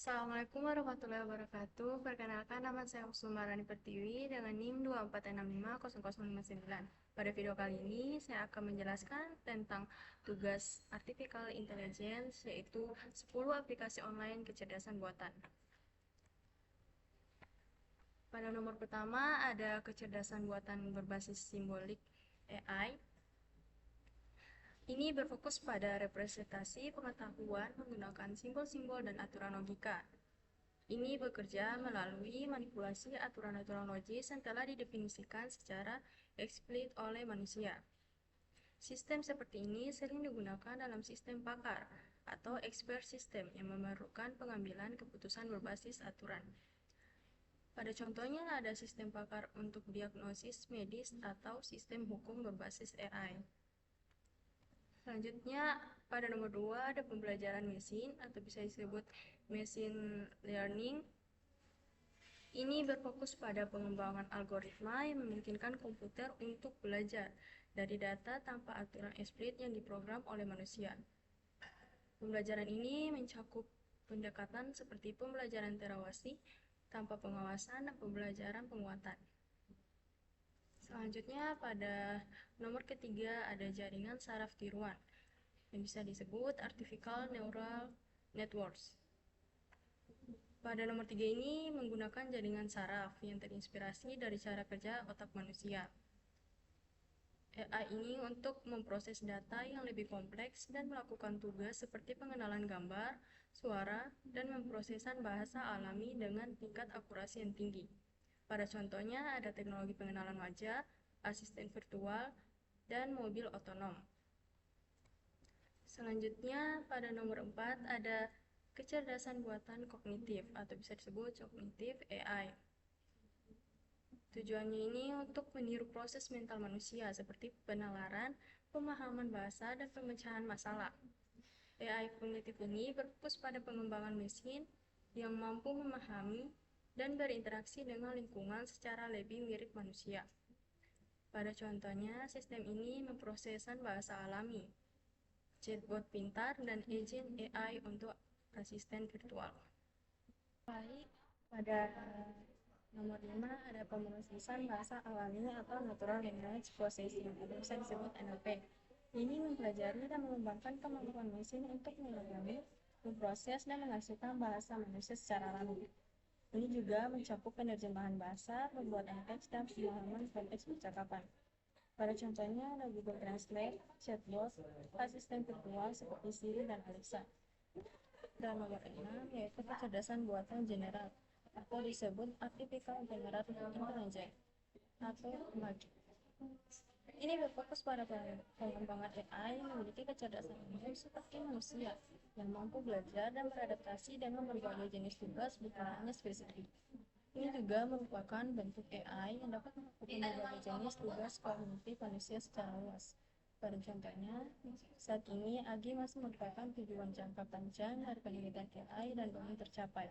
Assalamualaikum warahmatullahi wabarakatuh. Perkenalkan, nama saya Usman Pertiwi dengan NIM 2465059. Pada video kali ini, saya akan menjelaskan tentang tugas Artificial Intelligence, yaitu 10 aplikasi online kecerdasan buatan. Pada nomor pertama, ada kecerdasan buatan berbasis simbolik AI. Ini berfokus pada representasi pengetahuan menggunakan simbol-simbol dan aturan logika. Ini bekerja melalui manipulasi aturan-aturan logis yang telah didefinisikan secara eksplisit oleh manusia. Sistem seperti ini sering digunakan dalam sistem pakar atau expert system yang memerlukan pengambilan keputusan berbasis aturan. Pada contohnya ada sistem pakar untuk diagnosis medis atau sistem hukum berbasis AI. Selanjutnya, pada nomor 2 ada pembelajaran mesin atau bisa disebut machine learning. Ini berfokus pada pengembangan algoritma yang memungkinkan komputer untuk belajar dari data tanpa aturan eksplisit yang diprogram oleh manusia. Pembelajaran ini mencakup pendekatan seperti pembelajaran terawasi tanpa pengawasan dan pembelajaran penguatan. Selanjutnya, pada nomor ketiga ada jaringan saraf tiruan yang bisa disebut artificial neural networks. Pada nomor 3 ini menggunakan jaringan saraf yang terinspirasi dari cara kerja otak manusia. AI ini untuk memproses data yang lebih kompleks dan melakukan tugas seperti pengenalan gambar, suara, dan memprosesan bahasa alami dengan tingkat akurasi yang tinggi. Pada contohnya ada teknologi pengenalan wajah, asisten virtual, dan mobil otonom. Selanjutnya, pada nomor 4 ada kecerdasan buatan kognitif atau bisa disebut cognitive AI. Tujuannya ini untuk meniru proses mental manusia seperti penalaran, pemahaman bahasa, dan pemecahan masalah. AI kognitif ini berfokus pada pengembangan mesin yang mampu memahami dan berinteraksi dengan lingkungan secara lebih mirip manusia. Pada contohnya, sistem ini memprosesan bahasa alami, chatbot pintar, dan agent AI untuk asisten virtual. Baik, pada nomor 5 ada pemrosesan bahasa alami atau Natural Language Processing atau bisa disebut NLP. Ini mempelajari dan mengembangkan kemampuan mesin untuk memahami, memproses, dan menghasilkan bahasa manusia secara alami. Ini juga mencakup penerjemahan bahasa, pembuatan teks, dan pemahaman konteks percakapan. Pada contohnya ada Google Translate, chatbot, asisten virtual seperti Siri dan Alexa. Dan nomor 6 yaitu kecerdasan buatan general atau disebut Artificial Generative Intelligence atau MAG. Ini berfokus pada pengembangan AI yang memiliki kecerdasan umum seperti manusia yang mampu belajar dan beradaptasi dengan berbagai jenis tugas bukan hanya spesifik. Ini juga merupakan bentuk AI yang dapat melakukan berbagai jenis tugas kognitif manusia secara luas. Pada contohnya, saat ini AGI masih merupakan tujuan jangka panjang dari penelitian AI dan belum tercapai.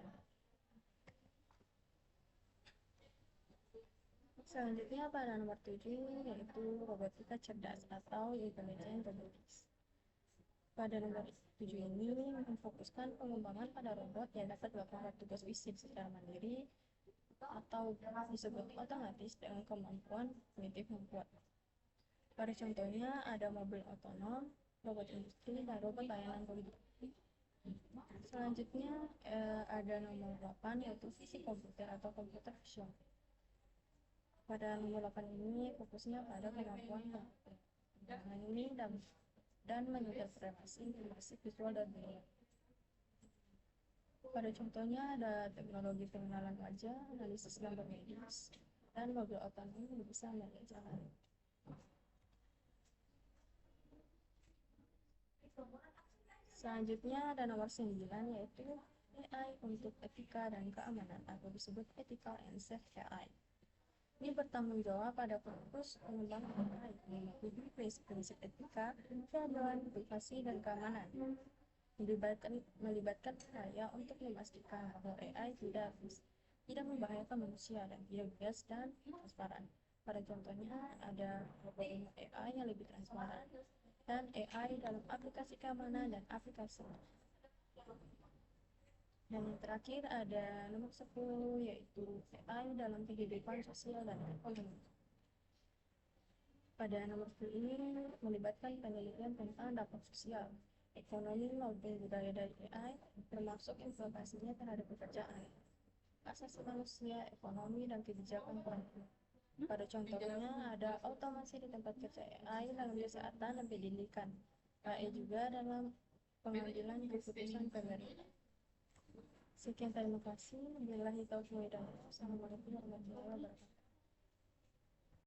Selanjutnya pada nomor 7 yaitu robotika cerdas atau intelligent robotics. Pada nomor 7 ini memfokuskan pengembangan pada robot yang dapat melakukan tugas fisik secara mandiri atau disebut otomatis dengan kemampuan kognitif yang kuat. Pada contohnya ada mobil otonom, robot industri, dan robot layanan publik. Selanjutnya ada nomor 8 yaitu fisik komputer atau computer vision. Pada nomor 8 ini fokusnya pada kemampuan ini dan menginterpretasi informasi visual dan dunia. Pada contohnya ada teknologi pengenalan wajah, analisis gambar medis, dan mobil otonom yang bisa melihat jalan. Selanjutnya ada nomor 9 yaitu AI untuk etika dan keamanan atau disebut Ethical and Safe AI. Ini bertanggung jawab pada fokus pengembangan AI yang mengikuti prinsip-prinsip etika, keadilan, privasi, dan keamanan. Melibatkan upaya untuk memastikan bahwa AI tidak membahayakan manusia dan tidak bias dan transparan. Pada contohnya ada beberapa AI yang lebih transparan dan AI dalam aplikasi keamanan dan aplikasi. Dan yang terakhir ada nomor 10, yaitu AI dalam kehidupan sosial dan ekonomi. Pada nomor 10 ini melibatkan penelitian tentang dampak sosial, ekonomi maupun budaya dari AI, termasuk implikasinya terhadap pekerjaan, asasi manusia, ekonomi, dan kebijakan pemerintah. Pada contohnya ada otomasi di tempat kerja AI dalam kesehatan dan pendidikan, AI juga dalam pengambilan keputusan pemerintah. Sekian, terima kasih. Wabillahi taufiq wal hidayah. Assalamualaikum warahmatullahi wabarakatuh.